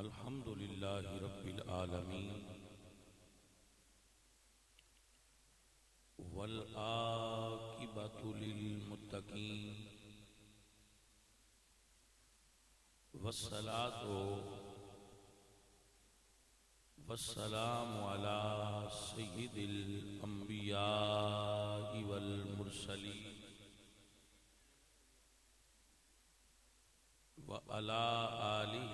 الحمد للہ رب العالمین والعاقبۃ للمتقین والصلاۃ والسلام علی سید الانبیاء والمرسلین وعلی آلہ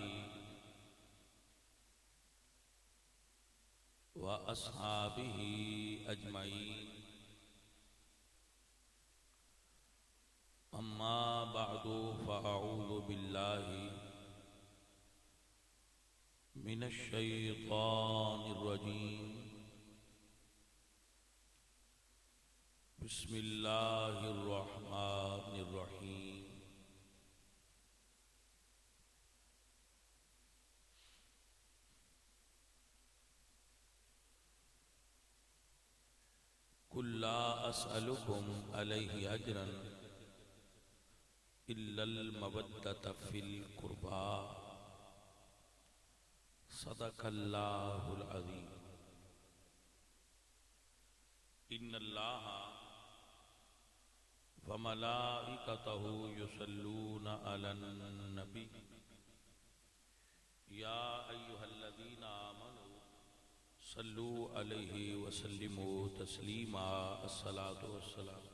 وَأَصْحَابِهِ أَجْمَعِينَ أَمَّا بَعْدُ فَأَعُوذُ بِاللَّهِ مِنَ الشَّيْطَانِ الرَّجِيمِ بسم اللہ الرحمن الرحیم قُل لَّا أَسْأَلُكُمْ عَلَيْهِ أَجْرًا إِلَّا الْمَوَدَّةَ فِي الْقُرْبَى صدق اللہ العظیم إِنَّ اللَّهَ وَمَلَائِكَتَهُ يُصَلُّونَ عَلَى النَّبِيِّ يَا أَيُّهَا الَّذِينَ آمَنُوا صلوا علیہ وسلموا تسلیما الصلاۃ والسلام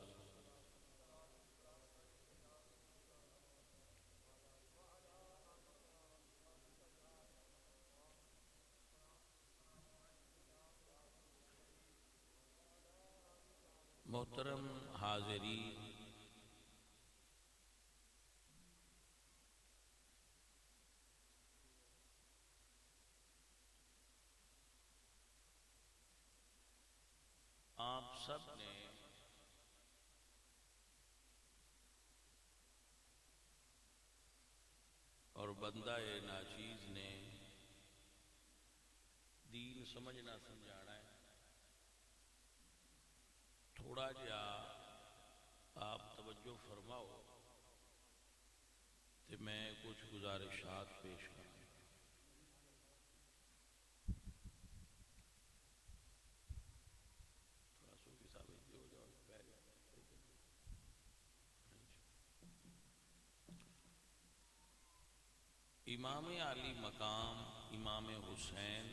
محترم حاضرین، آپ سب نے اور بندہ ناچیز نے دین سمجھنا سمجھانا ہے۔ تھوڑا جا آپ توجہ فرماؤ کہ میں کچھ گزارشات پیش کروں۔ امام علی مقام امام حسین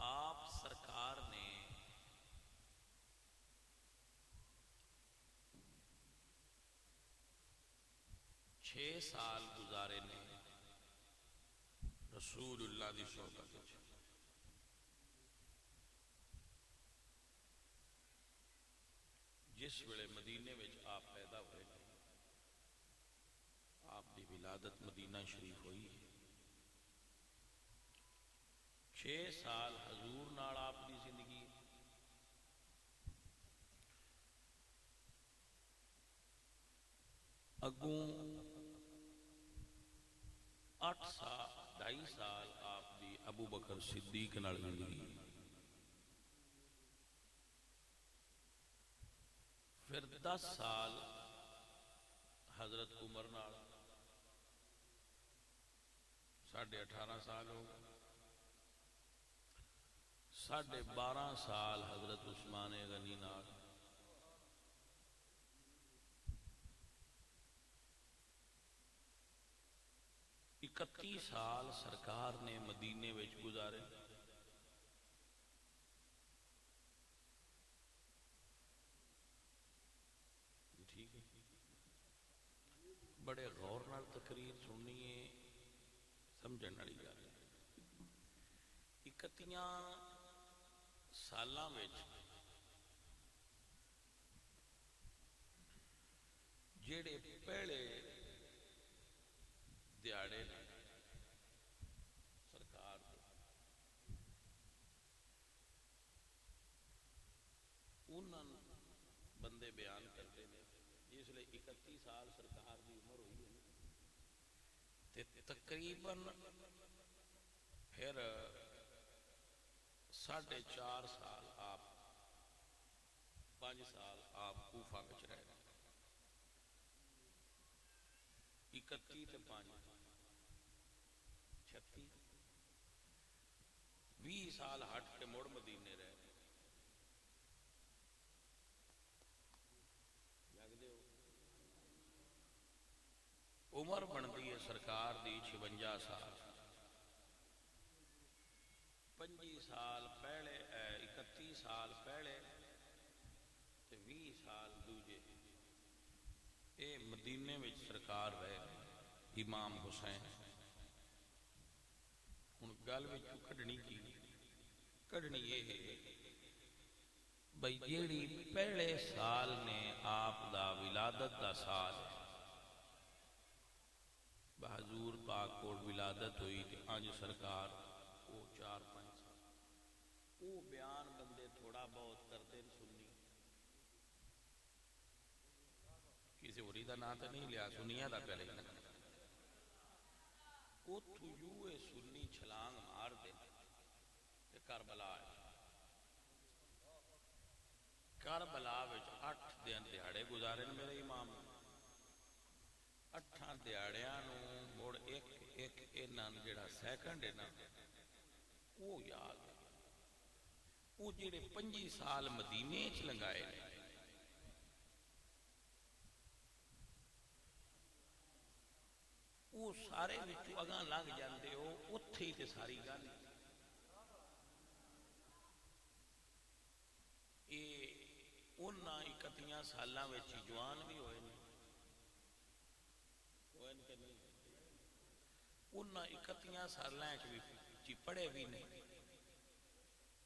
آپ سرکار نے چھ سال گزارے نے رسول اللہ دی صحبت وچ۔ جس ویلے مدینے وچ آپ پیدا ہوئے، آپ دی ولادت مدینہ شریف ہوئی۔ 6 سال حضور نال آپ دی زندگی، اگوں 2.5 سال آپ دی ابو بکر صدیق نال زندگی، پھر 10 سال حضرت عمر نال، 18.5 سال ہو گئے، 12.5 سال حضرت عثمان غنی نال، 31 سال سرکار نے مدینے وچ گزارے۔ ٹھیک ہے، بڑے غور نال تقریر سننی ہے، سمجھن والی گل ہے۔ 31 سالاں وچ جڑے پہلے دیہاڑے نے سرکار دے، انہاں بندے بیان کرتے ہیں جس لئے 31 سال سرکار دی عمر ہوئی ہے تے تقریباً پھر 4.5 سال آپ 5 سال آپ کوفہ وچ رہے، 31 تے 5 20 سال ہٹ کے مڑ مدینے رہے عمر بنتی ہے سرکار دی 56 سال 25 سال پہلے 31 سال پہلے تے 20 سال دوجے اے مدینے میں سرکار رہے امام حسین ہن گل وچ کڈنی یہ ہے بھئی جیڑی پہلے سال نے آپ دا ولادت دا سال ہے بحضور پاک کو ولادت ہوئی تے انج سرکار وہ 4-5 سال وہ بیان بندے تھوڑا بہت کرتے سنی کسی ہوری دا نام تو نہیں لیا سنیا دا پہلے اتھو یوے سنی چھلانگ مار دے تے کربلا ہے کربلا وچ 8 دن دیہڑے گزارے میرے امام 8 دیہڑیاں نو مڑ ایک انہاں جڑا سیکنڈ ہے نا وہ یاد ہے وہ جڑے 25 سال مدینے چ لنگائے وہ سارے وچوں اگاں لنگ جاندے ہو اوتھے ہی تے ساری گل اے انہاں 31 سالاں وچ جوان بھی ہوئے کہ نہیں انہاں 31 سالاں وچ پڑھے بھی نہیں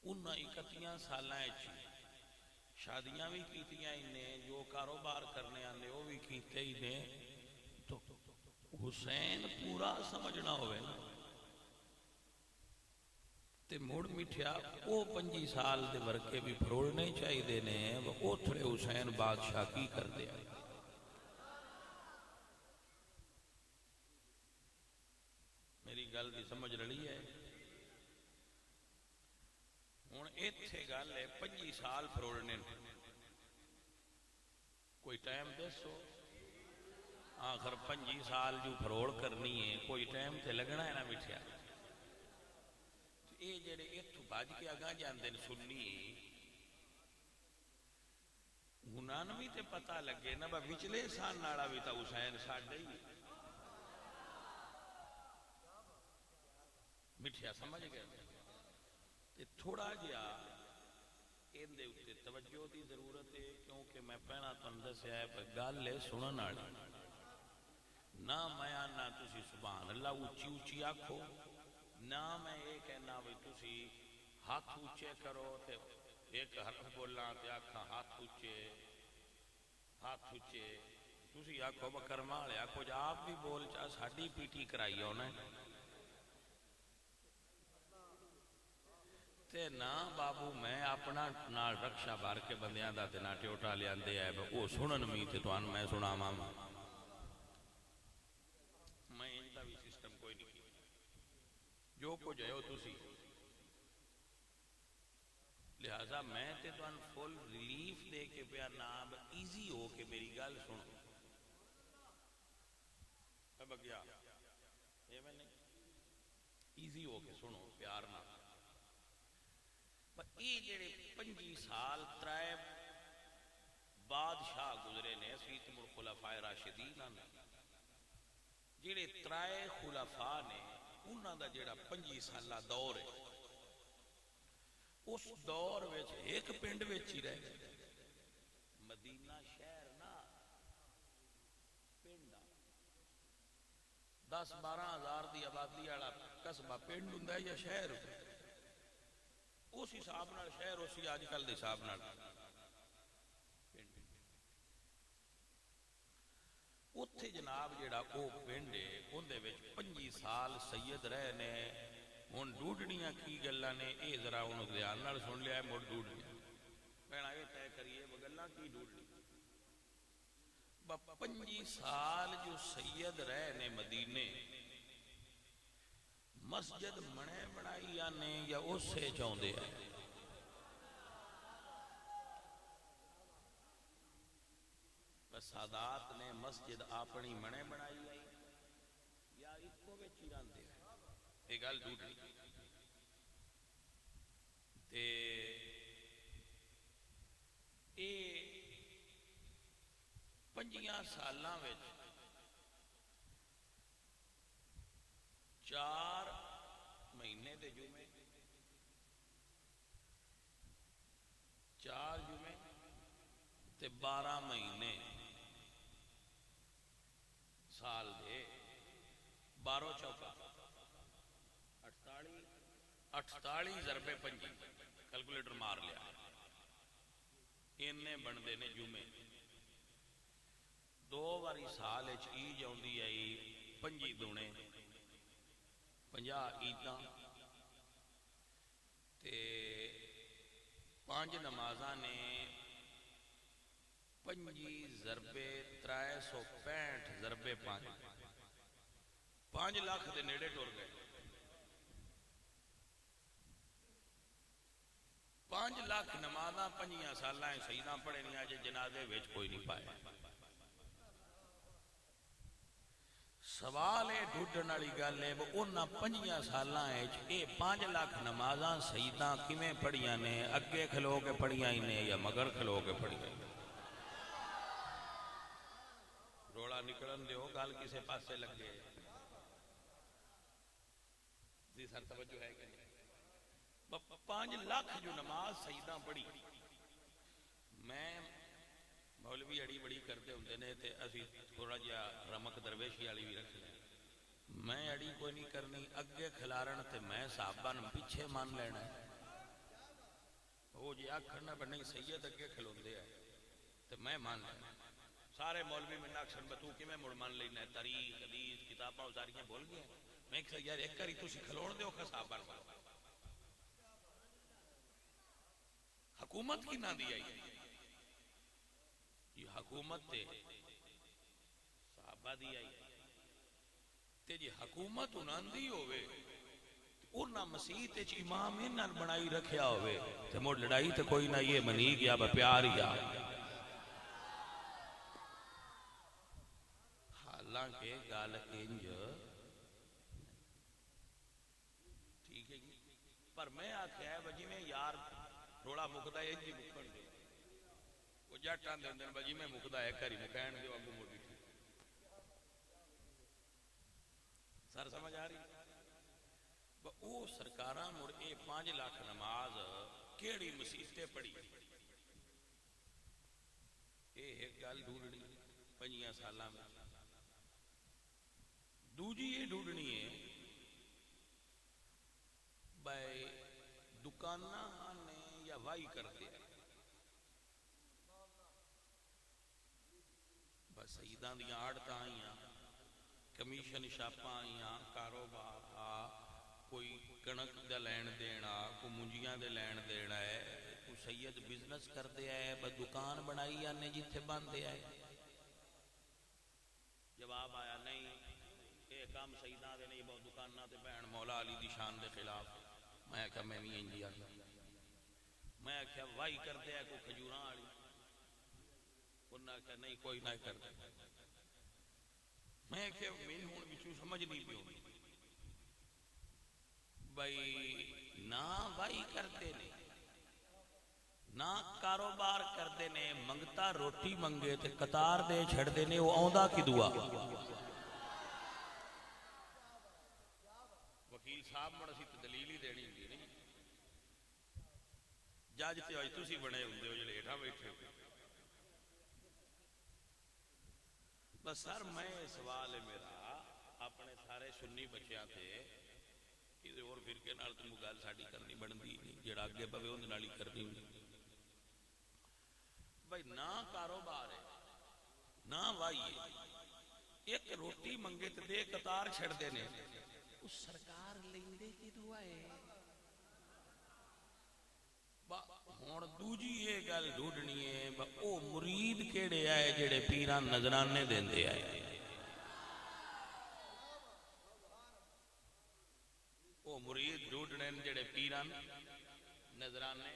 انہاں 31 سالاں وچ شادیاں بھی کیتیاں ہی نے جو کاروبار کرنے آنے وہ بھی کیتے ہی نے تو حسین پورا سمجھنا ہوئے نا تے مڑ مٹھیا وہ 25 سال دے ورکے بھی پھروڑنے چاہی دینے وہ تھوڑے حسین بادشاہ کی کر دیا میری گل دی سمجھ رہی ہے ہن ایتھے گل ہے 25 سال پھروڑنے کوئی ٹائم دسو آخر 25 سال جو پھروڑ کرنی ہے کوئی ٹائم تے لگنا ہے نا مٹھیا یہ جڑے اتھو بھج کے اگاں جاندے سنی انہاں بھی تے پتہ لگے نا وچلے سان نالا بھی تا حسین ساڈے ہی مٹھیا سمجھ گئے تے تھوڑا جہا ان دے اوتے توجہ دی ضرورت ہے کیونکہ میں پہلا تنوں دسیا ہے گل ہے سنن والی نہ میں آنا تسی سبحان اللہ اچھی اچھی آکھو نہ میں یہ کہنا بھی تسی ہاتھ اونچے کرو تے ایک حرف بولاں تے آکھاں ہاتھ اونچے تسی آکھو بکرما والے آکھو جا آپ بھی بول چا ساڈی پی ٹی کرائی ہونا تے نہ بابو میں اپنا نال رکشا بھر کے بندیاں دا تے نہ ٹیوٹا لیاندے ہے او سنن می تے تھانوں میں سناواں میں ان دا بھی سسٹم کوئی نہیں جو کچھ ہے تسی لہذا میں تے تھانوں فل ریلیف دے کے پیا نام ایزی ہو کے میری گل سنو اب گیا یہ میں نہیں ایزی ہو کے سنو پیار نہ یہ جڑے 25 سال ترائے بادشاہ گزرے نے سیتم الخلفاء راشدین جڑے ترائے خلفاء نے انہاں دا جڑا 25 سالہ دور ہے اس دور وچ ایک پنڈ وچ ہی رہے مدینہ شہر نا پنڈ 10-12 ہزار دی آبادی والا قصبہ پنڈ ہوندا ہے یا شہر اس حساب نال شہر اسی اج کل دے حساب نال اتھے جناب جڑا او پنڈ ہے اندے وچ 25 سال سید رہے نے ہن ڈوڈنیاں کی گلاں نے اے ذرا انہوں دھیان نال سن لیا ہے مڑ ڈوڈنیاں پہنا یہ طے کریے گلاں کی ڈوڈنی 25 سال جو سید رہے نے مدینے مسجد منے بنائی یا نہیں یا اس سے چاہتے ہیں سادات نے مسجد اپنی منے بنائی ہے یا اس کو بھی چیران دے یہ گل ڈوڈنی تے یہ 5 سالاں وچ 4 مہینے دے جمعے 4 جمعے تے 12 مہینے سال دے 12 چوکا 48 ضربے 5 کیلکولیٹر مار لیا اینے بنتے نے جمعے 2 واری سال عید آتی آئی 5 دونے 50 عیداں تے 5 نمازاں نے 5 ضربے 365 ضربے 5 لاکھ دے نیڑے ٹر گئے 5 لاکھ نمازاں 5 سالاں سیداں پڑھے نہیں آج جنازے وچ کوئی نہیں پایا سوال ہے ڈھڈن والی گل ہے وہ انہاں 5 سالاں یہ 5 لاکھ نمازاں سیداں کیویں پڑھیاں نے اگے کھلو کے پڑھیاں ہی نے یا مگر کھلو کے پڑھیاں روڑا نکلن دیو گل کسے پاسے لگے جی سر توجہ ہے کہ نہیں 5 لاکھ جو نماز سجدہ پڑھی میں مولوی اڑی بڑی کرتے ہوندے نے تے اسی تھوڑا جہا رمک درویشی والی بھی رکھ لیں میں اڑی کوئی نہیں کرنی اگے کھلارن تے میں صحابہ نوں پیچھے مان لینا وہ جی آکھنا بنی سید اگے کھلوندے ہیں تے میں مان لینا سارے مولوی میں ناکشن بتو کہ میں مڑ مان لینا ہے تاریخ حدیث کتاباں ساریاں بول گئے میں کہ یار ایک کری تسی کھلوڑ دیو صحابہ نوں حکومت کی نہ دی آئی یہ حکومت تے صحابہ دی آئی تے جی حکومت انہاں دی ہوئے انہاں مسیح تے امام انہاں بنائی رکھیا ہوئے تے موڑ لڑائی تے کوئی نہ یہ منی گیا با پیار گیا حالانکہ گال انج ٹھیک ہے جی پر میں آکھیا ہے بجی میں یار روڑا مکدہ ہے جی مکن دے وہ جاٹان دے اندر بجی میں مکدہ ہے کری مکین دے اگو موڑی تھی سر سمجھ آ رہی وہ سرکاراں مڑ اے 5 لاکھ نماز کیڑی مسیحتے پڑھی اے ایک گل ڈھونڈنی 5 سالاں میں دوجی یہ ڈھونڈنی ہے بھائی دکاناں نے یا وائی کر دیا بس سیداں دیاں آڑتاں آئیاں کمیشن شاپاں آئیاں کاروبار کوئی کنک دا لین دینا کوئی منجیاں دے لین دینا ہے کوئی سید بزنس کر دیا ہے بس دکان بنائی جانے جتھے بن دیا ہے جواب آیا نہیں یہ کام سیداں دے نہیں بہت دکاناں تے بہن مولا علی دی شان دے خلاف میں کہا میں بھی انجی آتا میں کہا وائی کر دیا کوئی کھجوراں آلی انہاں کہا نہیں کوئی نہ کر دیا میں کہا میں ہون بچو سمجھ نہیں پیوں بھائی نہ وائی کرتے نے نہ کاروبار کرتے نے منگتا روٹی منگے تے قطار دے چھڑ دے نے وہ آؤندہ کی دعا وکیل صاحب مڑا سی دلیل ہی دینی ہوئی نہیں جج تے ہوئی تسی بنے ہوندے ہو جو لیٹھا بیٹھے ہو بس سر میں سوال ہے میرا اپنے سارے سنی بچیاں تھے کسی اور فرقے نال تو مگال ساڑی کرنی بڑھندی نہیں جڑا آگے پوے ہوندے نالی کرنی نہیں بھائی نہ کاروبار ہے نہ وائی ہے ایک روٹی منگے تے دے قطار چھڑ دینے اس سرکار لیندے کی دعا ہے ہون دوجی یہ گل ڈھونڈنی ہے او مرید کیڑے آئے جڑے پیران نظرانے دیندے آئے او مرید ڈھونڈنے جڑے پیران نظرانے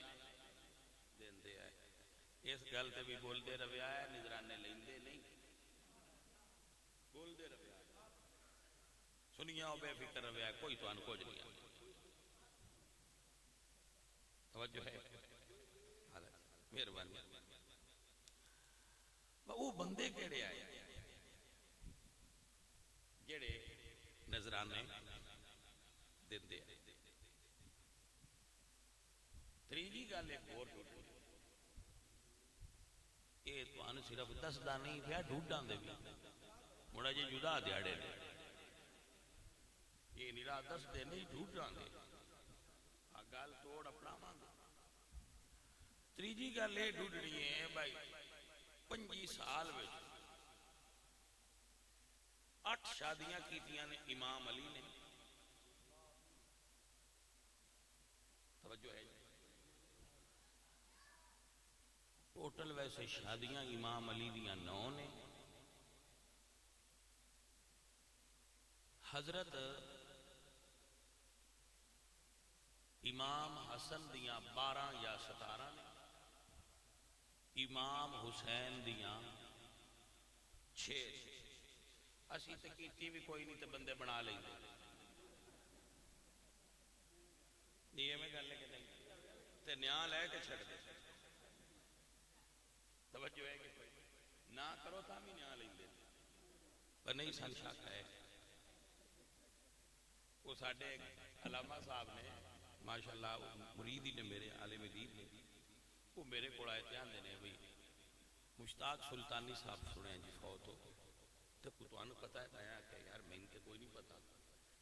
دیندے آئے اس گل تے بھی بول دے رویا ہے نظرانے لیندے نہیں بول دے رویا ہے سنیا ہو بے فکر رویا ہے کوئی تو ان کچھ نہیں آئے توجہ ہے؟ مہربانی. وہ بندے کہڑے آئے جڑے نذرانے دیندے ہیں. تیجی گل ایک اور ٹوٹی، یہ تو صرف دسدا نہیں پیا، ڈھوڈاں دے بھی مڑا جی جدا دیاڑے نے، یہ نیرا دسدے نہیں ڈھوڈاں دے. گل توڑ اپنا مانگ. تیجی گل یہ ڈھوڈنی ہے بھائی 25 سال میں 8 شادیاں کیتیاں نے امام علی نے. توجہ ہے؟ ٹوٹل ویسے شادیاں امام علی دیاں 9 نے. حضرت امام حسن دیاں 12 یا 17 نے. امام حسین دیاں 6. اسی تے کیتی بھی کوئی نہیں تے بندے بنا لیں گے. یہ میں گل ہے کہ نہیں؟ تے نیاں لے کے چھڑ دے. توجہ ہے کہ کوئی نہ کرو تا بھی نیاں لیں دے. پر نہیں سن شک ہے وہ ساڈے علامہ صاحب نے ماشاءاللہ مرید ہی نے میرے عالم دین نے، وہ میرے کو آئے دھیان دینے بھئی مشتاق سلطانی صاحب سنے ہیں جی فوت ہو تو تمہیں پتہ ہے کہ یار میں تے کوئی نہیں پتا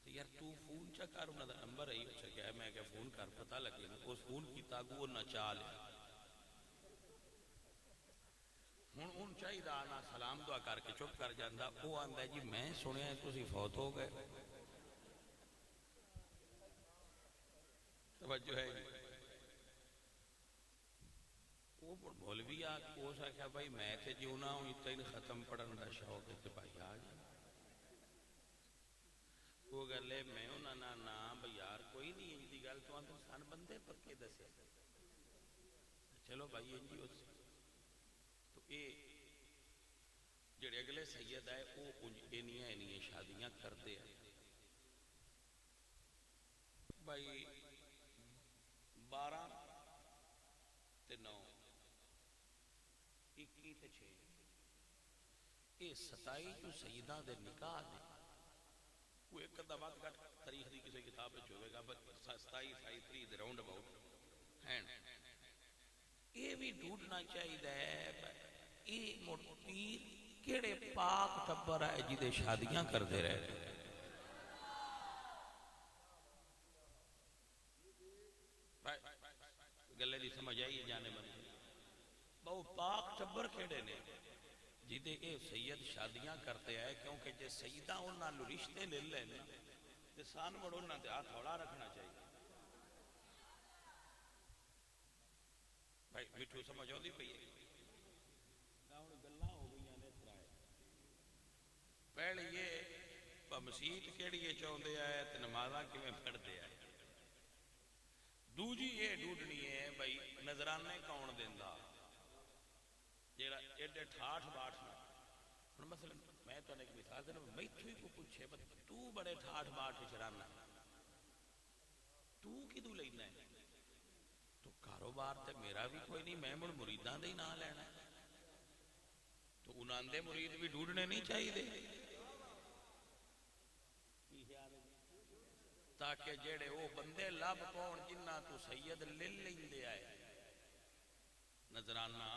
تو یار تو فون چا کر انہوں دا نمبر ہے اچھا کیا ہے میں کہ فون کر پتہ لگے اس فون کی تاگو وہ نہ چال ہے. ہوں ان چاہیے آنا سلام دعا کر کے چپ کر جاندہ. وہ آندہ جی میں سنے ہیں تسی فوت ہو گئے. توجہ ہے جی. وہ مولوی آگ وہ سا کیا بھائی میں تے جیونا ہوں اتنا ختم پڑھن دا شوق ہے کہ بھائی آج وہ گلے میں انہاں نا نام یار کوئی نہیں انجی گل تو آندھر سان بندے پکے دسے. چلو بھائی انجی اس تو اے جڑے اگلے سید آئے وہ انیاں شادیاں کر دے ہیں بھائی 12 تے 9 21 تے 6 یہ 27 جو سیدہ دے نکاح دے وہ ایک ادھا وقت گھٹ تاریخ دی کسی کتاب پہ چھوڑے گا بس 27 دے راؤنڈ اباؤٹ ہیں. یہ بھی ڈھونڈنا چاہیے ہے یہ مرتیر کیڑے پاک ٹبر ہے جدے شادیاں کر دے رہے. گلے دی سمجھ آئیے جانے بندے بہت پاک ٹبر کیڑے نے جدے اے سید شادیاں کرتے ہیں کیونکہ جے سیدہ انہاں نو رشتے لے لینے تے سان مڑ انہاں تے ہاتھ ہوڑا رکھنا چاہیے. بھائی مٹھو سمجھ آؤں دی پئی ہے گلاں ہو گئی نے سرائے. پہلے یہ مسیت کیڑی ہے چاہتے ہیں تے نمازاں کیویں پڑھتے ہیں. دوجی یہ ڈھونڈنی ہے بھائی نظرانے کون دیندا جیڑا ایڈے ٹھاٹھ باٹھ نہ. مثلا میں تو ایک مثال دینا میتھو ہی کو پوچھے تو بڑے ٹھاٹھ باٹھ چرانا تو کدو لینا ہے تو کاروبار تے میرا بھی کوئی نہیں میں مڑ مریداں دے ہی نہ لینا ہے تو انہاں دے مرید بھی ڈھونڈنے نہیں چاہیے دے تاکہ جیڑے وہ بندے لب پاؤن جنہ تو سید لے لیندے آئے نظرانہ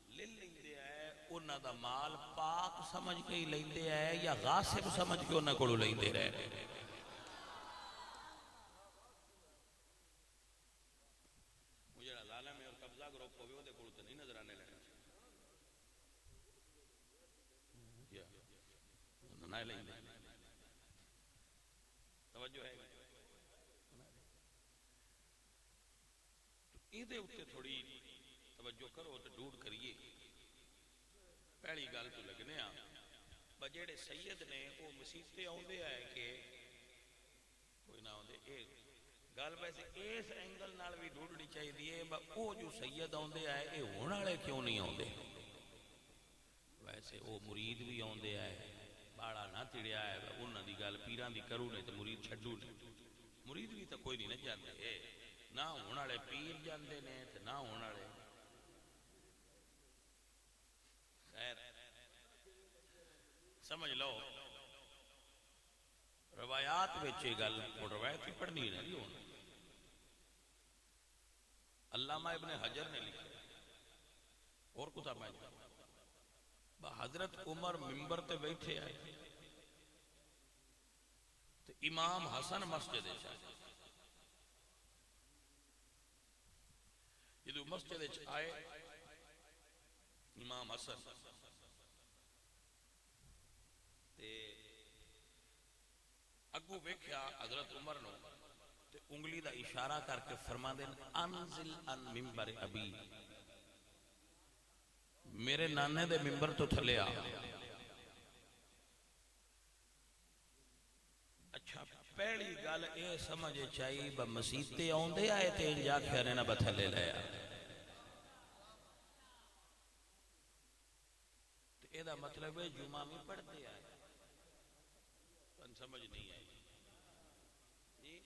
لے لیندے آئے انہاں دا مال پاک سمجھ کے ہی لیندے آئے یا غاصب سمجھ کے انہاں کو لیندے رہے. مجھے ظالم ہے اور قبضہ گروپ ہوئے وہ دے کھولتے نہیں نظرانے لینا انہاں نہ لیندے. توجہ ہے یہ دے اتے تھوڑی توجہ کرو تو ڈھونڈ کریے. پہلی گل تو لگنے بجیڑے سید نے وہ مسیطے آؤندے آئے کہ کوئی نہ آؤندے ایک گل ویسے اس اینگل نال بھی ڈھونڈنی چاہیے وہ جو سید آؤندے آئے اے ہونے والے کیوں نہیں آؤندے. ویسے وہ مرید بھی آؤندے آئے باڑا نہ تڑیا ہے انہاں دی گل پیران دی کرو نہیں تو مرید چھڈو نہیں. مرید بھی تو کوئی نہیں نہ جاندے نہ ہونے والے پیر جاندے نے تے نہ ہونے والے خیر سمجھ لو روایات یہ گل روایت ہی پڑھنی نہیں ہونا علامہ ابن حجر نے لکھا اور کتاب میں حضرت عمر ممبر تے بیٹھے آئے تو امام حسن مسجد جدو مسجد آئے امام حسن تے اگو ویکھیا حضرت عمر نو تے انگلی دا اشارہ کر کے فرما دین انزل ان ممبر ابی میرے نانے دے ممبر تو تھلے آ اچھا پہلی گل اے سمجھے چاہیے با مسیتے آندے آئے تے جا کھیرے نہ بتھلے لے آ اے دا مطلب ہے جمعہ میں پڑھتے آئے پن سمجھ نہیں آئی جی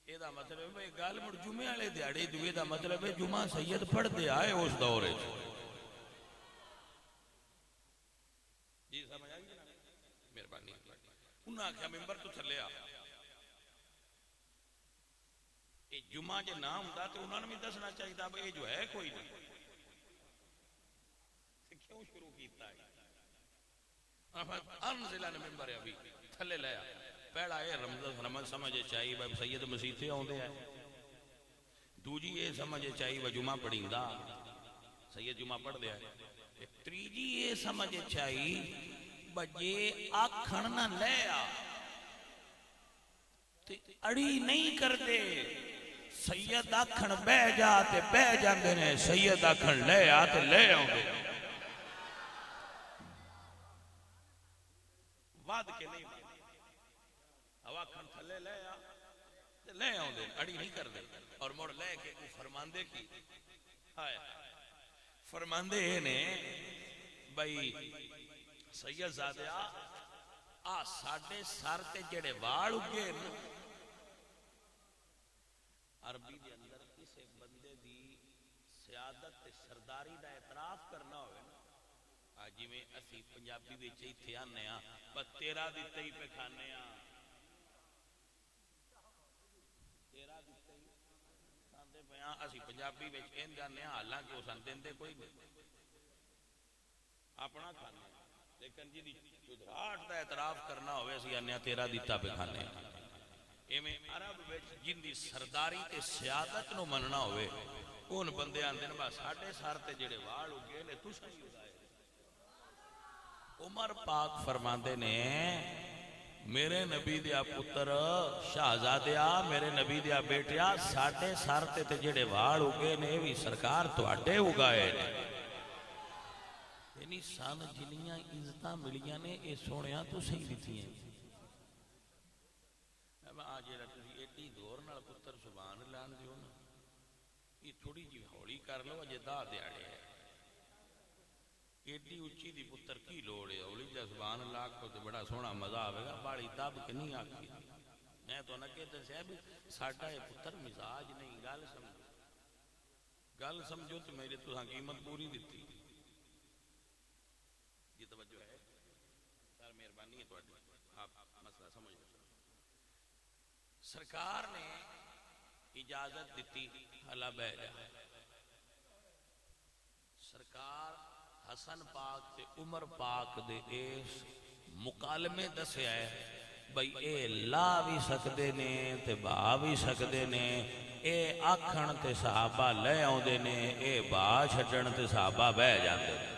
اے دا مطلب ہے گال مڑ جمعے والے دیہڑے دوئے دا مطلب ہے جمعہ سید پڑھتے آئے اس دورے جی سمجھ آئی مہربانی انہاں آکھیا ممبر تو تھلے آ اے جمعہ جے نام ہوندا تے انہاں نے بھی دسنا چاہیے تھا اے جو ہے کوئی نہیں کیوں شروع کیتا ہے انزلان ممبر ابھی تھلے لیا پہلا اے رمضان سمجھے چاہیے بھائی سید مسیحے ہوندے ہیں دوجی اے سمجھے چاہیے وہ جمعہ پڑھیں دا سید جمعہ پڑھ دیا ہے تریجی اے سمجھے چاہیے بجے آکھن نہ لیا اڑی نہیں کرتے سید آکھن بہ جاتے بہ جاندے نے سید آکھن لے آتے لے آؤں وعد کے نہیں ہوا کھن تھلے لے آ لے آؤں دے اڑی نہیں کر دے اور مڑ لے کے فرماندے کی فرماندے نے بھائی سید زادیا آ ساڑھے سار تے جڑے واڑ اگے عربی دے اندر کسے بندے دی سیادت تے سرداری دا اعتراف کرنا ہوئے آجی میں اسی پنجابی دے چاہی تھے آنے ہاں بس تیرا دیتے ہی پہ کھانے ہاں تیرا دیتے ہی کھانے پہ ہاں اسی پنجابی بے چین جانے ہاں حالانکہ وہ سن دے کوئی نہیں اپنا کھانے لیکن جی چدراٹ دا اعتراف کرنا ہوئے اسی آنے تیرا دیتا پہ کھانے ایمیں عرب بے جن دی سرداری تے سیادت نو مننا ہوئے ان بندے آن دن با ساڑھے سارتے جڑے وال اگے لے تو سہی ہو جائے عمر پاک فرماندے نے میرے نبی دیا پتر شہزادیا میرے نبی دیا بیٹیا ساڑھے سارتے تے جڑے وال اگے نے بھی سرکار تو اڈے اگائے نے یعنی سان جنیاں عزتاں ملیاں نے اے سونیاں تو صحیح دیتی ہیں اب آج یہ رہتے ہیں ایٹی دور نال پتر سبحان اللہ دیو نا یہ تھوڑی جی ہولی کر لو اجے دا دیاڑے ہے ایڈی اچھی دی پتر کی لوڑے اولی جا سبحان اللہ کو تے بڑا سونا مزہ آوے گا باڑی دب کے نہیں آکی میں تو نہ کہتے سے ابھی ساڑھا یہ پتر مزاج نہیں گل سمجھو تو میرے تو قیمت پوری دیتی یہ توجہ ہے سر مہربانی ہے تو آپ مسئلہ سمجھ سرکار نے اجازت دیتی حلا بہ جا سرکار حسن پاک تے عمر پاک دے اس مکالمے دسے آئے بھئی اے لا بھی سکدے نے تے با بھی سکدے نے اے آکھن تے صحابہ لے آؤں دے نے اے با چھڑن تے صحابہ بہ جاندے نے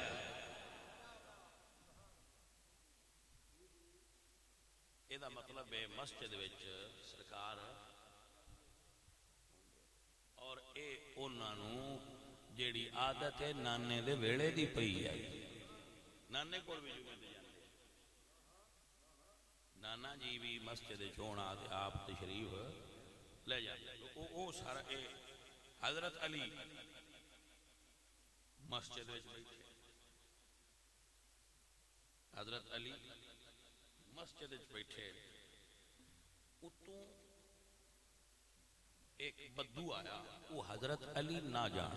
اے دا مطلب ہے مسجد وچ سرکار اور اے انہاں نو جیڑی عادت ہے نانے دے ویڑے دی پئی آئی نانے کول بھی جمعے دے جاندے نانا جی بھی مسجد چونا دے آپ تشریف لے جاندے او سارا اے حضرت علی مسجد وچ بیٹھے حضرت علی مسجد وچ بیٹھے اتوں ایک بدو آیا وہ حضرت علی نہ جان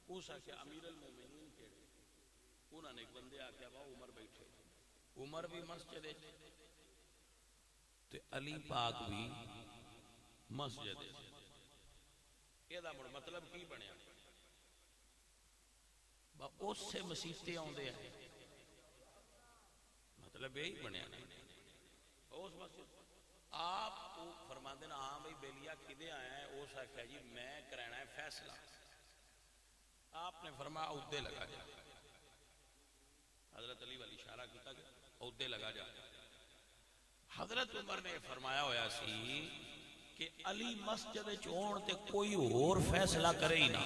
اس آخیا امیر المومنین کیڑے انہوں نے ایک بندے آخیا وا عمر بیٹھے عمر بھی مسجد تے علی پاک بھی مسجد یہ مطلب کی بنیا اس سے مسیطے آدھے ہیں مطلب یہی بنیا اس مسجد آپ فرما دینا ہاں بھائی بیلیا کدے آیا ہے اس آخیا جی میں کرانا ہے فیصلہ آپ نے فرمایا عہدے لگا جا حضرت علی والی اشارہ کیتا کہ عہدے لگا جا حضرت عمر نے فرمایا ہویا سی کہ علی مسجد چون تے کوئی اور فیصلہ کرے ہی نہ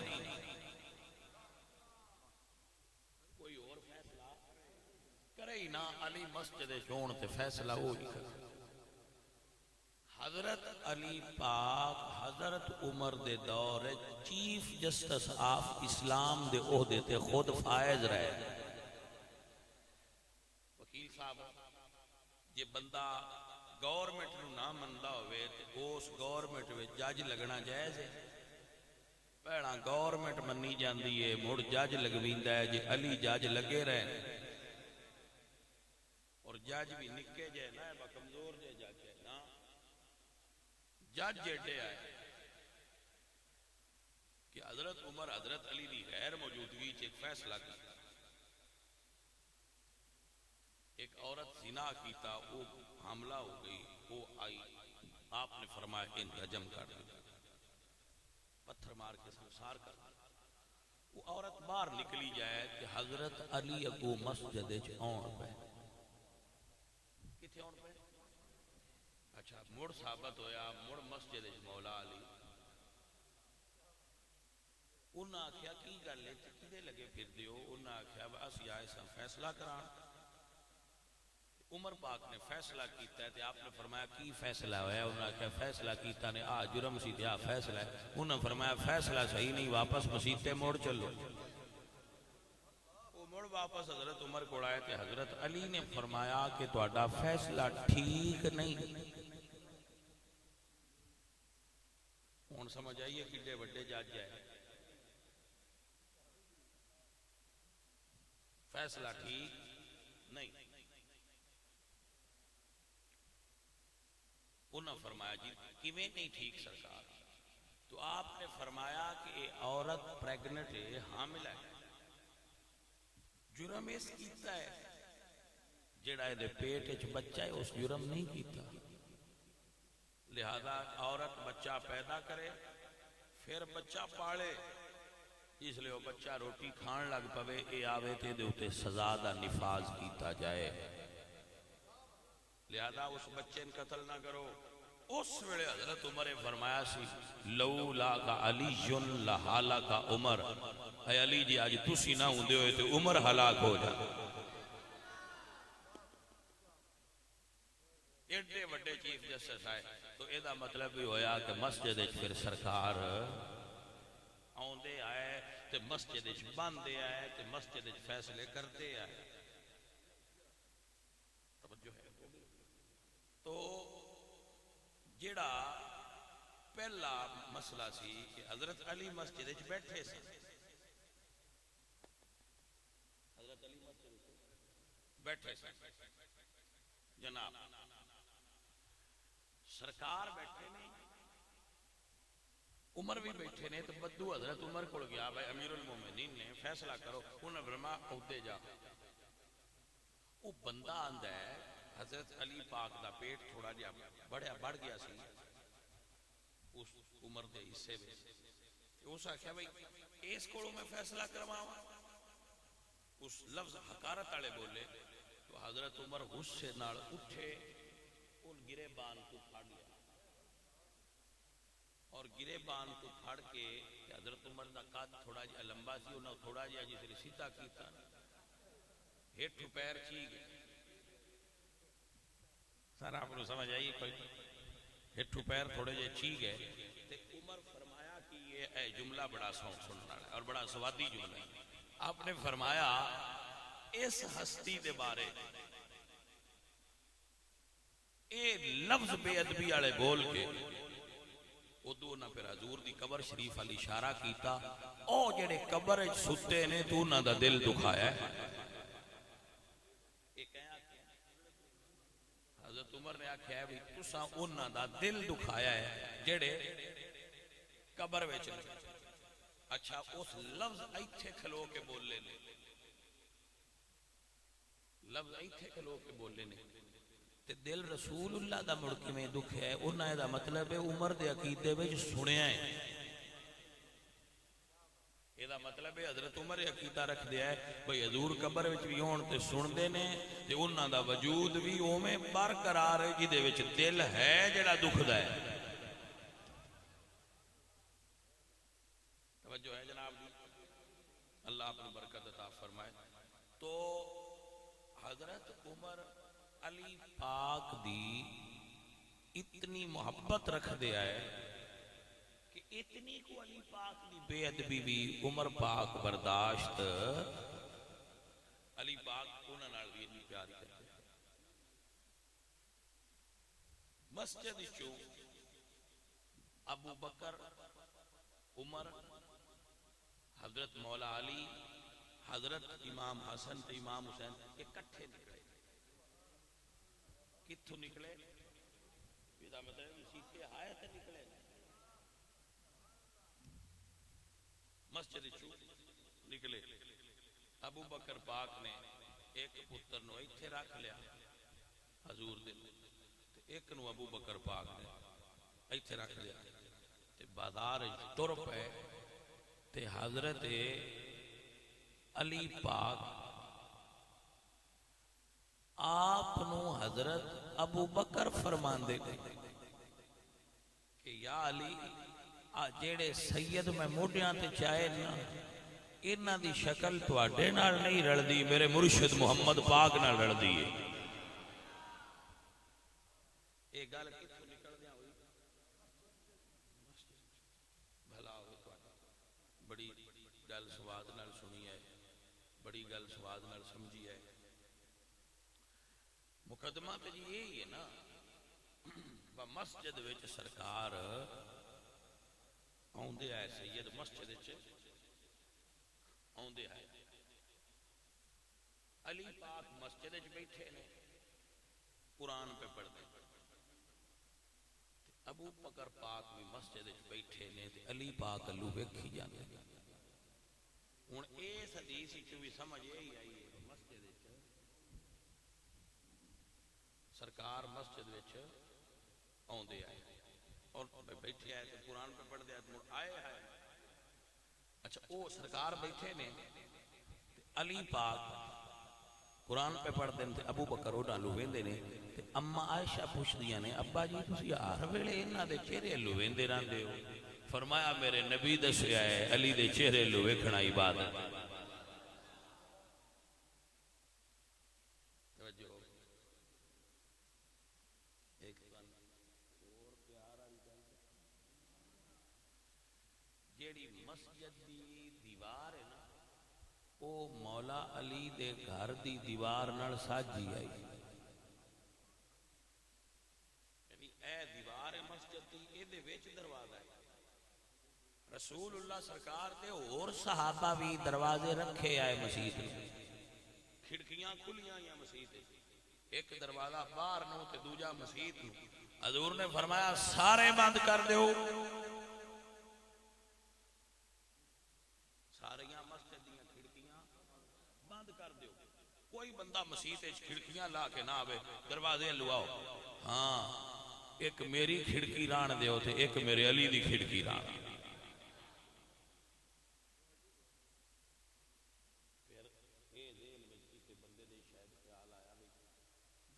کوئی اور فیصلہ کرے ہی نہ علی مسجد چون تے فیصلہ ہو ہی کرے حضرت علی پاک حضرت عمر دے دور چیف جسٹس آف اسلام دے عہدے تے خود فائز رہے وکیل صاحب جے بندہ گورنمنٹ نو نہ مندا ہوئے تے اس گورنمنٹ وچ جج لگنا جائز ہے پہلا گورنمنٹ منی جاندی ہے مڑ جج لگویندا ہے جے علی جج لگے رہے اور جج بھی نکے جائے نا کمزور جائے جج ہے نا جج جیٹے آئے کہ حضرت عمر حضرت علی دی غیر موجودگی ایک فیصلہ کیا ایک عورت زنا کیتا وہ حاملہ ہو گئی وہ آئی آپ نے فرمایا ان رجم کر دیا پتھر مار کے سنسار کر دیا وہ عورت باہر نکلی جائے کہ حضرت علی اگو مسجد آن پہ کتھے آن پہ اچھا مڑ ثابت ہویا مڑ مسجد مولا علی انہاں آکھیا کی گل ہے کدے لگے پھر دیو انہاں آکھیا اسی آئے سا فیصلہ کران عمر پاک نے فیصلہ کیتا ہے تے آپ نے فرمایا کی فیصلہ ہویا انہاں آکھیا فیصلہ کیتا نے جرم سی تے فیصلہ ہے انہاں فرمایا فیصلہ صحیح نہیں واپس مسیتے موڑ چلو وہ مڑ واپس حضرت عمر کو آئے تے حضرت علی نے فرمایا کہ تہاڈا فیصلہ ٹھیک نہیں ہن سمجھ آئیے کڈے وڈے جج ہے فیصلہ ٹھیک نہیں انہوں نے فرمایا جی کیویں نہیں ٹھیک سرکار تو آپ نے فرمایا کہ عورت پریگنٹ ہے حامل ہے جرم اس کیتا ہے جڑا دے پیٹ وچ بچہ ہے اس جرم نہیں کیتا لہذا عورت بچہ پیدا کرے پھر بچہ پالے اس لیے وہ بچہ روٹی کھان لگ پوے اے آوے تے دے اتے سزا دا نفاذ کیتا جائے لہذا اس بچے ان قتل نہ کرو اس ویلے حضرت عمر فرمایا سی لولا کا علی لہالا کا عمر اے علی جی آج تسی نہ ہوندے ہوئے تے عمر ہلاک ہو جا ایڈے وڈے چیف جسٹس آئے تو ایدہ مطلب بھی ہویا کہ مسجد پھر سرکار آندے آئے تے مسجد باندے آئے تے مسجد فیصلے کرتے آئے توجہ ہے تو جڑا پہلا مسئلہ سی کہ حضرت علی مسجد بیٹھے سے حضرت علی مسجد بیٹھے سے جناب سرکار بیٹھے نہیں عمر بھی بیٹھے نے تو بدو حضرت عمر کو گیا بھائی امیر المومنین نے فیصلہ کرو انہیں فرمایا عہدے جا وہ بندہ آندا ہے حضرت علی پاک دا پیٹ تھوڑا جا بڑھ گیا سی اس عمر دے حصے میں اس آخیا بھائی اس کو میں فیصلہ کرواؤں اس لفظ حقارت والے بولے تو حضرت عمر غصے نال اٹھے ان گرے بان کو پھاڑ لیا اور گرے بان کو پھاڑ کے حضرت عمر دا قد تھوڑا جا لمبا سی انہوں تھوڑا جا جسے سیدھا کیتا ہیٹھ پیر چی گئے سر آپ کو سمجھ آئیے کوئی ہٹھو پیر تھوڑے جے چی گئے تے عمر فرمایا کہ یہ جملہ بڑا سننا ہے اور بڑا سوادی جملہ ہے آپ نے فرمایا اس ہستی دے بارے اے لفظ بے ادبی والے بول کے ادو انہاں پھر حضور دی قبر شریف والی اشارہ کیتا، او جڑے قبر وچ ستے نے تو انہاں دا دل دکھایا ہے. حضرت عمر نے آکھیا ہے بھی تساں انہاں دا دل دکھایا ہے جڑے قبر وچ. اچھا اس لفظ ایتھے کھلو کے بولے نے، لفظ ایتھے کھلو کے بولے نے تے دل رسول اللہ دا مڑ میں دکھیا ہے. انہاں دا مطلب ہے عمر دے عقیدے وچ سنیا ہے. یہ دا مطلب ہے حضرت عمر عقیدہ رکھ دیا ہے بھئی حضور قبر وچ بھی ہون تے سن دے نے تے انہاں دا وجود بھی اوویں برقرار ہے جدے وچ دل ہے جڑا دکھدا ہے. توجہ ہے جناب جی، اللہ اپنی برکت عطا فرمائے. تو حضرت عمر علی پاک دی اتنی محبت رکھ دیا ہے کہ اتنی کو علی پاک دی بے ادبی بھی عمر پاک برداشت، علی پاک انہاں نال بھی اتنی پیار کرتے ہیں. مسجد چوں ابو بکر، عمر، حضرت مولا علی، حضرت امام حسن تے امام حسین اکٹھے نکلے. کتھوں نکلے؟ یہ مطلب مسیح آئے تے نکلے. مسجد چوں نکلے. ابو بکر پاک نے ایک پتر نو ایتھے رکھ لیا حضور دے، ایک نو ابو بکر پاک نے ایتھے رکھ لیا تے بازار تر پے تے حضرت علی پاک آپ نو حضرت ابو بکر فرماندے کہ یا علی آ جیڑے سید میں موڈیاں تے چاہے نا انہاں دی شکل تواڈے نال نہیں رلدی، میرے مرشد محمد پاک نال رلدی ہے. یہ گل کتھوں نکل دیا ہوئی؟ بھلا ہوئے تواڈا بڑی گل سواد نال سنی ہے، بڑی گل سواد نال سمجھی ہے. مقدمہ تے جی یہی ہے نا، مسجد وچ سرکار آوندے آئے، سید مسجد وچ آوندے آئے، علی پاک مسجد وچ بیٹھے نے قرآن پہ پڑھتے، ابو بکر پاک بھی مسجد وچ بیٹھے نے تے علی پاک اللہ ویکھی جاندے. ہن اس حدیث وچ بھی سمجھ یہی آئی ہے مسجد وچ سرکار مسجد وچ آوندے آئے اور بیٹھے آئے تے قرآن پہ پڑھ دیا آئے آئے. اچھا او سرکار بیٹھے نے علی پاک قرآن پہ پڑھ دیں تے ابو بکر او ڈالو ویندے نے تے اما عائشہ پوچھدیاں نے ابا جی تسی ہر ویلے انہاں دے چہرے لو ویندے رہندے ہو؟ فرمایا میرے نبی دسیا ہے علی دے چہرے لو ویکھنا عبادت. جیڑی مسجد دی دیوار ہے نا او مولا علی دے گھر دی دیوار نال ساجی آئی، یعنی اے دیوار ہے مسجد دی، اے دے وچ دروازہ ہے. رسول اللہ سرکار دے اور صحابہ بھی دروازے رکھے آئے مسجد میں، کھڑکیاں کھلیاں یا مسجد ایک دروازہ باہر نو تے دوجا مسجد نو. حضور نے فرمایا سارے بند کر دیو، ساریاں مسجد دیاں کھڑکیاں بند کر دیو، کوئی بندہ مسجد وچ کھڑکیاں لا کے نہ آوے، دروازے لواؤ. ہاں ایک میری کھڑکی ران دیو تے ایک میرے علی دی کھڑکی ران.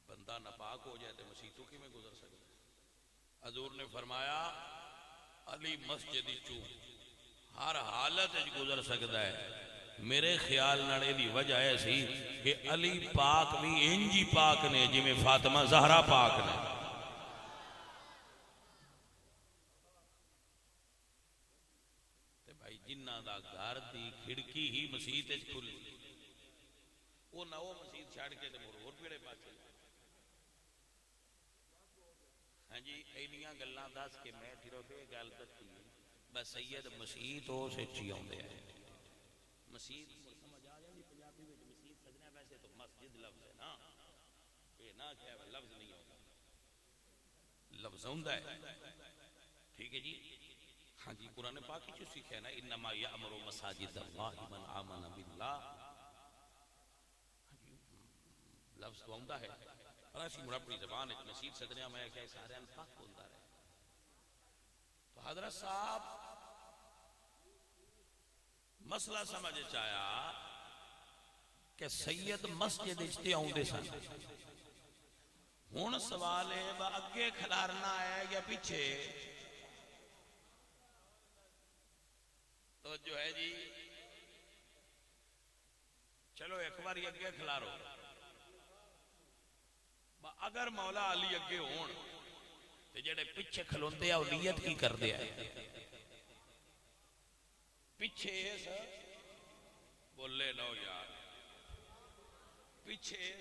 بندہ ناپاک ہو جائے تو مسیتوں کی میں گزر سکتا. حضور نے فرمایا علی مسجد چوں ہر حالت گزر سکتا ہے. میرے خیال نڑے دی وجہ ایسی کہ علی پاک بھی انجی پاک نے جی میں فاطمہ زہرا پاک نے. تے بھائی جنہ دا گھر دی کھڑکی ہی مسجد وچ کھلی وہ نہ وہ مسجد چھاڑ کے تے مور پیڑے پاسے ہاں جی اینیاں گلاں دس کے میں صرف یہ گل دسی بس سید مسیح تو سچی آتے ہیں مسیح سمجھ آ جائے پنجابی میں مسیح سجنا ویسے تو مسجد لفظ ہے نا یہ نہ کیا لفظ نہیں ہوتا لفظ ہوتا ہے ٹھیک ہے جی ہاں جی قرآن پاک کی جو سیکھا ہے نا انما یامر مساجد اللہ من آمن باللہ لفظ تو ہوتا ہے اور ایسی مڑ اپنی زبان ایک مسیح سجنا میں کہ سارے پاک ہوتا رہے تو حضرت صاحب مسئلہ سمجھ چاہیا کہ سید مسجد اجتے آؤندے سن ہون سوال ہے با اگے کھلارنا ہے یا پیچھے تو جو ہے جی چلو ایک بار اگے کھلارو با اگر مولا علی اگے ہون تو جڑے پیچھے کھلوندے ہیں نیت کی کر دیا ہے پیچھے بولے نو یار پیچھے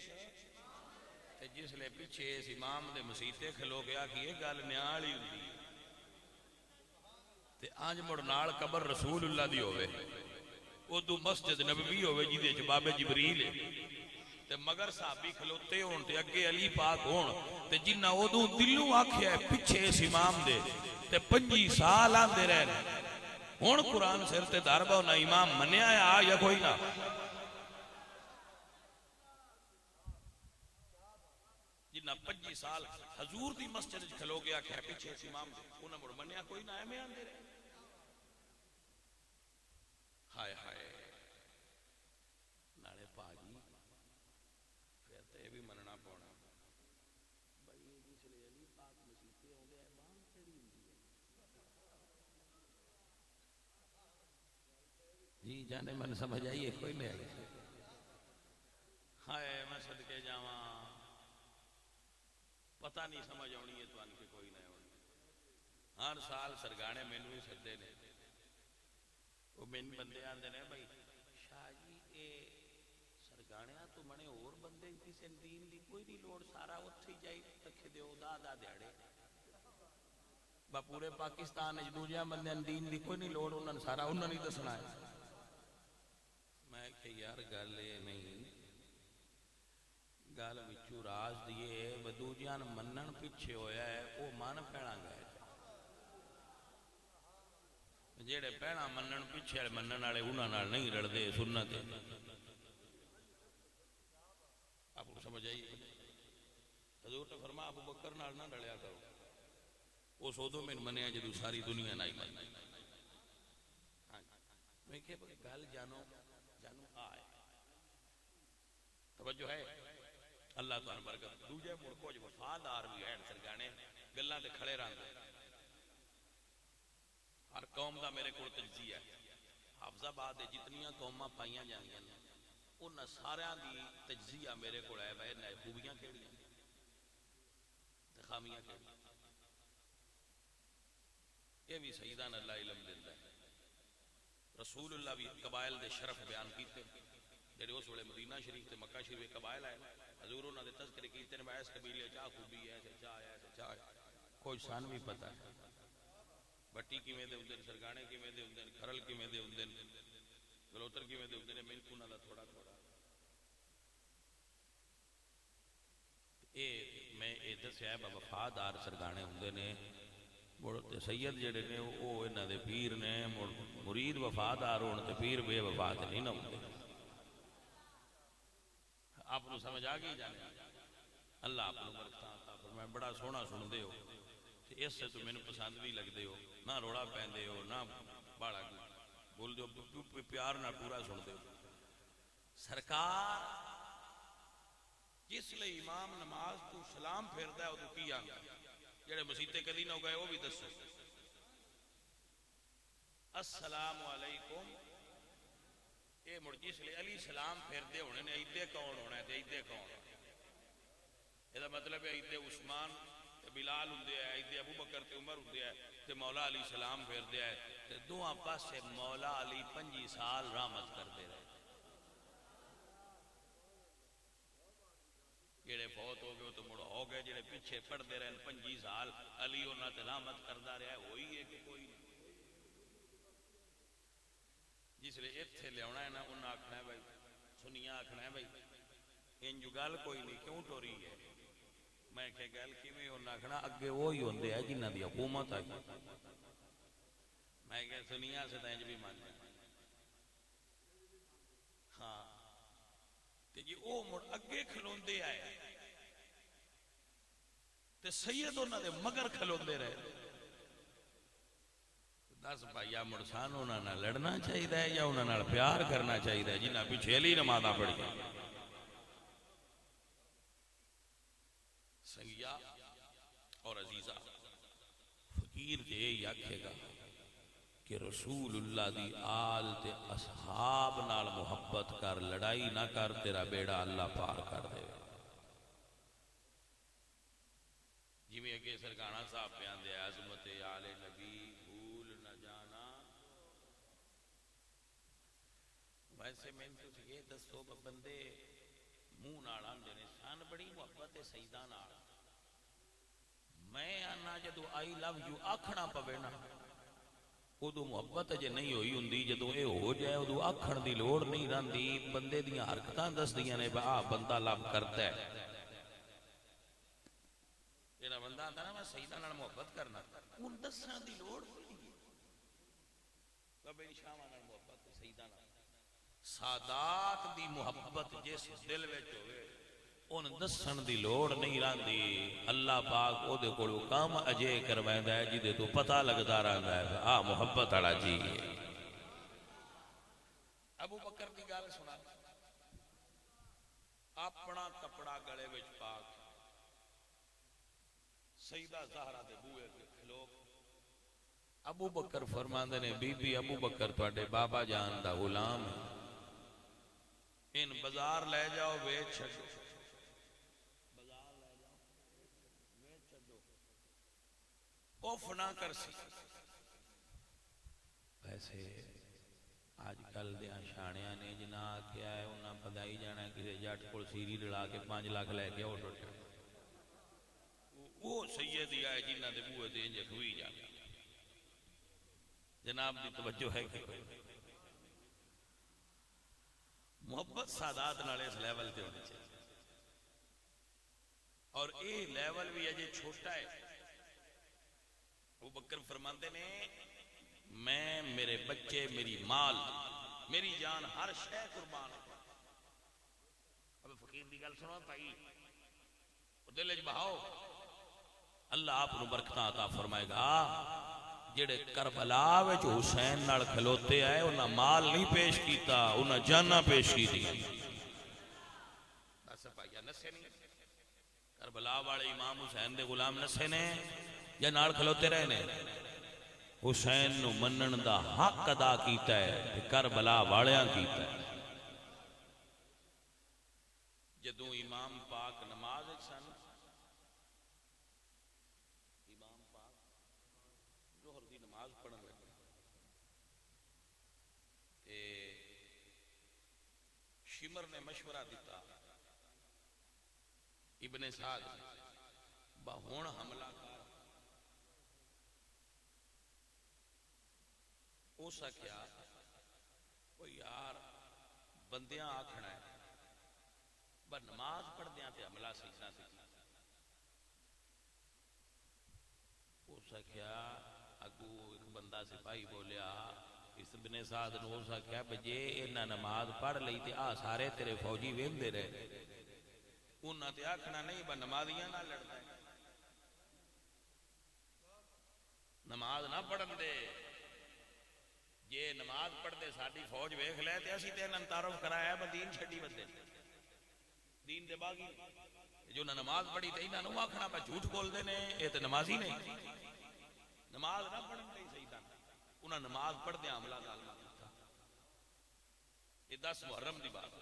جس لئے پیچھے اس امام دے مسیطے کھلو گیا کہ یہ گل نیال ہی ہوئی تے آنج مڑ نال قبر رسول اللہ دی ہوئے ادو مسجد نبوی ہوئے جی دے جباب جبریل ہے تے مگر صحابی کھلوتے ہون تے اگے علی پاک ہون تے جنہ ادو دلوں آکھیا ہے پیچھے اس امام دے تے 25 سال آندے رہے ہون قرآن سرتے داربہ نہ امام منیا ہے یا کوئی نہ جنہ 25 سال حضور دی مسجد کھلو گیا کہ پیچھے اس امام دے انہاں مڑ منیا کوئی نہ ہے میں آندے رہے ہائے ہائے نالے پاجی پھر تے یہ بھی مننا پونا بھائی جس لئے علی پاک مسیطے ہوں گے احبان کیڑی ہوندی ہے جی جانے من سمجھ آئیے کوئی نہیں آئی ہائے میں صدقے جاواں پتہ نہیں سمجھ آنی ہے تو ان کے کوئی نہیں ہونی ہر سال سرگانے مینو ہی سدے نے وہ مین بندے آندے نے بھائی شاہ جی اے سرگانے تو منے اور بندے کسی دین دی کوئی نہیں لوڑ سارا اتھے ہی جائی رکھے دیو دا دیاڑے با پورے پاکستان اج دوجہ بندے دین دی کوئی نہیں لوڑ انہوں سارا انہوں نہیں دسنا ہے میں کہ یار گل یہ نہیں گل وچوں راز دیے بدو جان منن پیچھے ہویا ہے وہ من پینا گئے جیڑے پینا منن پیچھے منن والے انہاں نال نہیں رڑدے سنت آپ کو سمجھ آئی حضور نے فرمایا ابو بکر نال نہ رلیا کرو وہ سودوں میں منیا جدو ساری دنیا نہ من میں کہ گل جانو آئے توجہ ہے اللہ تعالیٰ برکت دوجہ ملکوں جو وفادار بھی ہیں سرگانے گلاں تے کھڑے رہندے ہر قوم دا میرے کو تجزیہ ہے حافظ آباد جتنیاں قوماں پائیاں جانیاں ان سارے دی تجزیہ میرے کو ہے بھائی نئے خوبیاں کیڑیاں تے خامیاں کیڑیاں یہ بھی سیدان اللہ علم دیتا ہے رسول اللہ بھی قبائل دے شرف بیان کیتے جڑے اس ویلے مدینہ شریف تے مکہ شریف قبائل آئے حضور انہوں نے تذکرے کیتے ہیں اس قبیلے چاہ خوبی ہے ایسے چاہ کوئی شان بھی پتہ ہے بٹی کی میں دے ہوندے سرگانے کی میں دے ہوندے کھرل کی میں دے ہوندے گلوتر کی میں دے ہوندے میں کو نہ تھوڑا میں اے دسیا ہے وفادار سرگانے ہوندے نے سید جڑے نے وہ انہاں دے پیر نے مرید وفادار ہون تے پیر بے وفا تے نہیں نہ ہوندے آپ کو سمجھ آ گئی جانے اللہ آپ کو برکتاں عطا فرمائے بڑا سونا سن دے ہو اس سے تو میں نے پسند بھی لگ دے ہو نہ روڑا پہن دے ہو نہ باڑا بول دے ہو پیار نہ پورا سن دے ہو سرکار جس لئے امام نماز تو سلام پھیردا ہے وہ تو کی آنگا جڑے مسیطے کدی نہ ہو گئے وہ بھی دسو السلام علیکم اے مڑ جس لئے علی سلام پھیردے ہونے نے ایدے کون ہونا ہے تے ایدے کون یہ دا مطلب ہے ایدے عثمان بلال ہوندے ہے ایدے ابو بکر تے عمر ہوندے ہے تے مولا علی سلام پھیردے ہے تے دوہاں پاسے مولا علی 25 سال رحمت کردے رہے جڑے فوت ہو گئے تو مڑ ہو گئے جڑے پیچھے پڑھ دے رہے 25 سال علی انہاں تے لعنت کردا رہا ہے ہوئی ہے کہ کوئی نہیں جس لئے ایتھے لے آنا ہے نا انہاں آکھنا ہے بھائی سنیاں آکھنا ہے بھائی انجو گل کوئی نہیں کیوں ٹوری ہے میں کہ گل کیویں انہاں آکھنا اگے وہی ہوندے ہے جنہاں دی حکومت آئی میں کہ سنیاں سے تو انج بھی مان ہاں تے جی او مڑ اگے کھلوندے آئے تے سید انہاں دے مگر کھلوندے رہے دس بھائیا مڑسان انہاں نال لڑنا چاہیے یا انہاں نال پیار کرنا چاہیے جنہاں پیچھے علی نمازاں پڑھی سنگیا اور عزیزہ فقیر جے یہ آکھے گا کہ رسول اللہ دی آل تے اصحاب نال محبت کر لڑائی نہ کر تیرا بیڑا اللہ پار کر دے جی میں اگے سرکانہ صاحب بیان دے عظمت آل نبی بھول نہ جانا ویسے میں تو یہ دسو بندے منہ نال آندے نے سان بڑی محبت سیدہ نال میں آنا جدو آئی لو یو آکھنا پوے نا ادو محبت جے نہیں ہوئی ہوندی جدو اے ہو جائے ادو آکھن دی لوڑ نہیں رہندی بندے دیاں حرکتاں دس دیاں نے آ بندہ لب کرتا ہے جڑا بندہ آندا نا میں سیدہ نال محبت کرنا ان دساں دی لوڑ نہیں بابے شاواں نال محبت سیدہ نال سادات دی محبت جس دل وچ ہوئے ان دسن دی لوڑ نہیں رہندی اللہ پاک او دے کولوں کام اجے کرویندا ہے جدے تو پتہ لگدا رہندا ہے آ محبت والا جی ابو بکر دی گل سنا اپنا کپڑا گلے وچ پا کے سیدہ زہرا دے بوئے تے کھلو ابو بکر فرماندے نے بی بی ابو بکر تواڈے بابا جان دا غلام ان بازار لے جاؤ ویچ چھڈو بازار لے جاؤ ویچ چھڈو اوف نہ کر سی ویسے آج کل دیاں شانیاں نے جنا کیا ہے انہاں بدائی جانا ہے کسی جٹ کول سیری لڑا کے 5 لاکھ لے کے اٹھ اٹھ وہ سیدی آئے جنہ دے بوئے دے انجے ہوئی جا جناب دی توجہ ہے کہ محبت سادات نالے اس لیول تے ہونے چاہیے اور اے لیول بھی اجے چھوٹا ہے ابو بکر فرماندے نے میں میرے بچے میری مال میری جان ہر شے قربان اب فقیر دی گل سنو بھائی دل وچ بہاؤ اللہ آپ نو برکتاں عطا فرمائے گا جڑے کربلا وچ حسین نال کھلوتے آئے انہاں مال نہیں پیش کیتا انہاں جاناں پیش کی بس بھائیا نسے نہیں کربلا والے امام حسین دے غلام نسے نے یا نال کھلوتے رہے نے حسین نو منن دا حق ادا کیتا ہے کربلا والیاں کیتا ہے جدوں امام پاک نماز سن امام پاک ظہر دی نماز پڑھن لگے تے شمر نے مشورہ دیتا ابن سعد با ہون حملہ کر او سا کیا وہ یار بندیاں آکھنا ہے با نماز پڑھ دیاں تے حملہ سیکھنا سیکھنا او سا کیا اگو ایک بندہ سپاہی بولیا اس ابن سعد نے او سا کیا بجے انہاں نماز پڑھ لئی تے آ سارے تیرے فوجی ویندے رہے انہاں تے آکھنا نہیں با نمازیاں نہ لڑدا ہے نماز نہ پڑھن دے جے نماز پڑھ دے ساڈی فوج ویکھ لے تے اسی تے انہاں تعارف کرایا با دین چھڈی بندے دین دے باغی جو نہ نماز پڑھی تے انہاں نو آکھنا با جھوٹ بول دے نے اے تے نمازی نہیں نماز نہ پڑھن دے سیداں انہاں نماز پڑھ دے حملہ ظالمہ کیتا یہ 10 محرم دی بات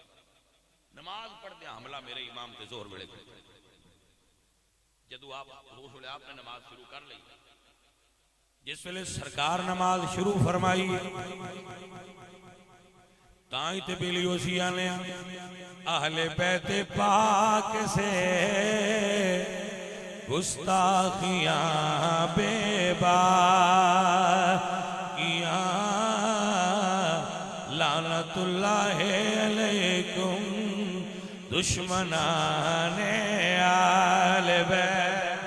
نماز پڑھ دے حملہ میرے امام تے زہر ویلے جدو آپ رسول آپ نے نماز شروع کر لی جس ویلے سرکار نماز شروع فرمائی تائیں تے بیلی وسیع نے اہل بیت پاک سے گستاخیاں باقیاں لعنت اللہ علیکم دشمنان آل بیت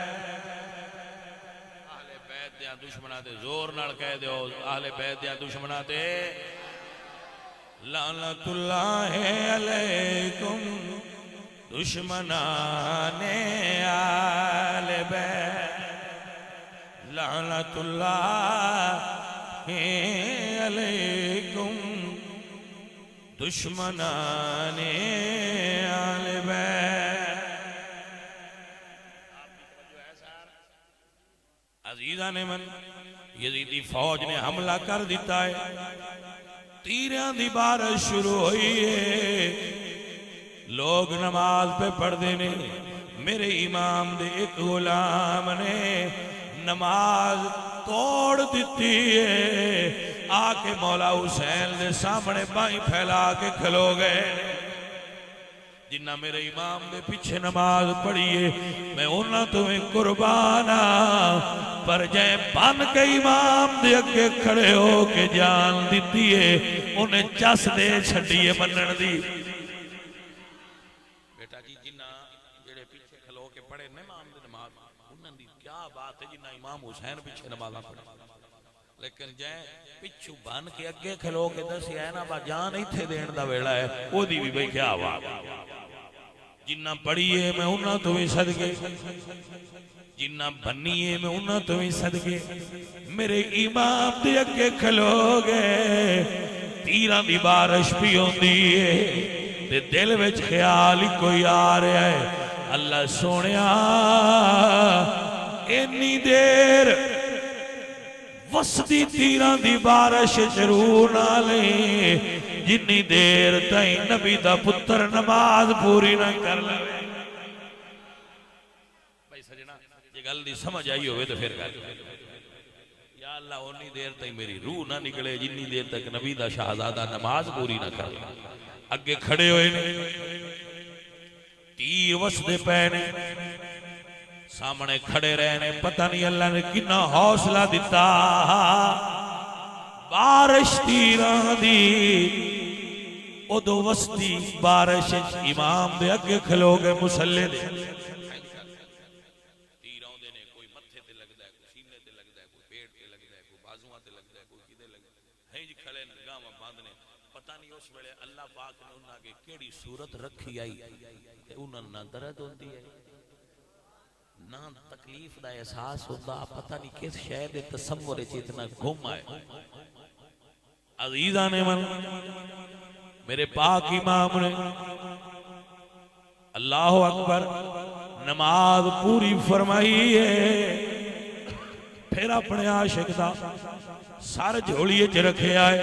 اہل بیت دیاں دشمناں تے زور نال کہہ دیو اہل بیت دیاں دشمناں تے لعنت اللہ علیکم دشمنان آل بیت لعنت اللہ علیکم دشمنان آل بیت عزیزان من یزیدی فوج نے حملہ کر دیتا ہے تیریاں دی بارش شروع ہوئی ہے لوگ نماز پہ پڑھ دینے میرے امام دے ایک غلام نے نماز توڑ دیتی ہے آکے مولا حسین دے سامنے بائیں پھیلا کے کھلو گئے جنہ میرے امام دے پیچھے نماز پڑھیے میں انہاں تمہیں قربانا پر جائیں بن کے امام دے اگے کھڑے ہو کے جان دیتی ہے انہیں چس دے چھڑیے منن دی بیٹا جی جنہ جڑے پیچھے کھلو کے پڑھے امام دے نماز انہاں دی کیا بات ہے جنہ امام حسین پیچھے نماز پڑھے لیکن جائیں پچھو بن کے اگے کھلو کے دسی ہے نا با جان ہی تھے دین دا ویڑا ہے وہ دی بھی بھئی کیا بات جنہ پڑھیے میں انہاں تو بھی صدقے جنہ بنیے میں انہاں تو بھی صدقے میرے امام دے اگے کھلو گئے تیران دی بارش بھی ہوندی ہے تے دل وچ خیال ہی کوئی آ رہا ہے اللہ سونیا انی دیر وسدی تیران دی بارش ضرور نہ لیں جنی دیر تائیں نبی دا پتر نماز پوری نہ کر لے بھائی سجنہ یہ گل دی سمجھ آئی ہوئے تو پھر گل یا اللہ انی دیر تائیں میری روح نہ نکلے جنی دیر تک نبی دا شہزادہ نماز پوری نہ کر لے اگے کھڑے ہوئے نے تیر وسدے پہنے سامنے کھڑے رہنے پتہ نہیں اللہ نے کنا حوصلہ دیتا بارش تیران دی ادو وستی بارش امام دے اگے کھلو گئے مسلے دے تیران دے نے کوئی متھے تے لگ دائے کوئی سینے تے لگ دائے کوئی پیٹ تے لگ دائے کوئی بازوان تے لگ دائے کوئی کدے لگ دائے ہیں جی کھڑے نگاہ میں باندھنے پتہ نہیں اس ویلے اللہ پاک نے انہاں کے کیڑی صورت رکھی آئی انہاں نہ درد ہوندی ہے نہ تکلیف دا احساس ہوتا پتہ نہیں کس شہد تصور اتنا گھوم آئے عزیزان من میرے پاک امام نے اللہ اکبر نماز پوری فرمائی ہے پھر اپنے عاشق دا سر جھولیے چ رکھے آئے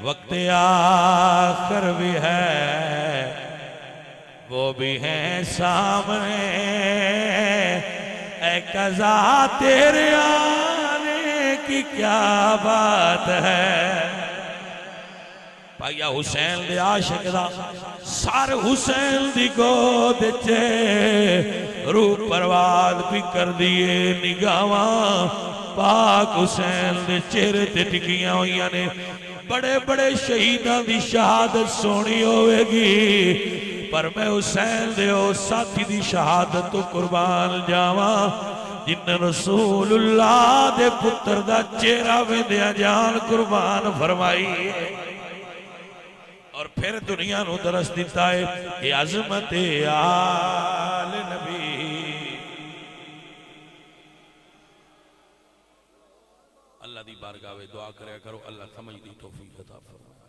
وقت آخر بھی ہے وہ بھی ہیں سامنے اے قضا تیرے آنے کی کیا بات ہے پایا حسین دے عاشق دا سر حسین دی گود چے روح پرواز بھی کر دیئے نگاواں پاک حسین دے چہرے تے ٹکیاں ہوئیاں نے بڑے بڑے شہیداں دی شہادت سونی ہوئے گی پر میں حسین دے او ساتھی دی شہادت تو قربان جاواں جن رسول اللہ دے پتر دا چہرہ میں دیا جان قربان فرمائی اور پھر دنیا نو درس دیتا ہے کہ عظمت آل نبی اللہ دی بارگاہ دعا کرے کرو اللہ سمجھ دی توفیق عطا فرمائے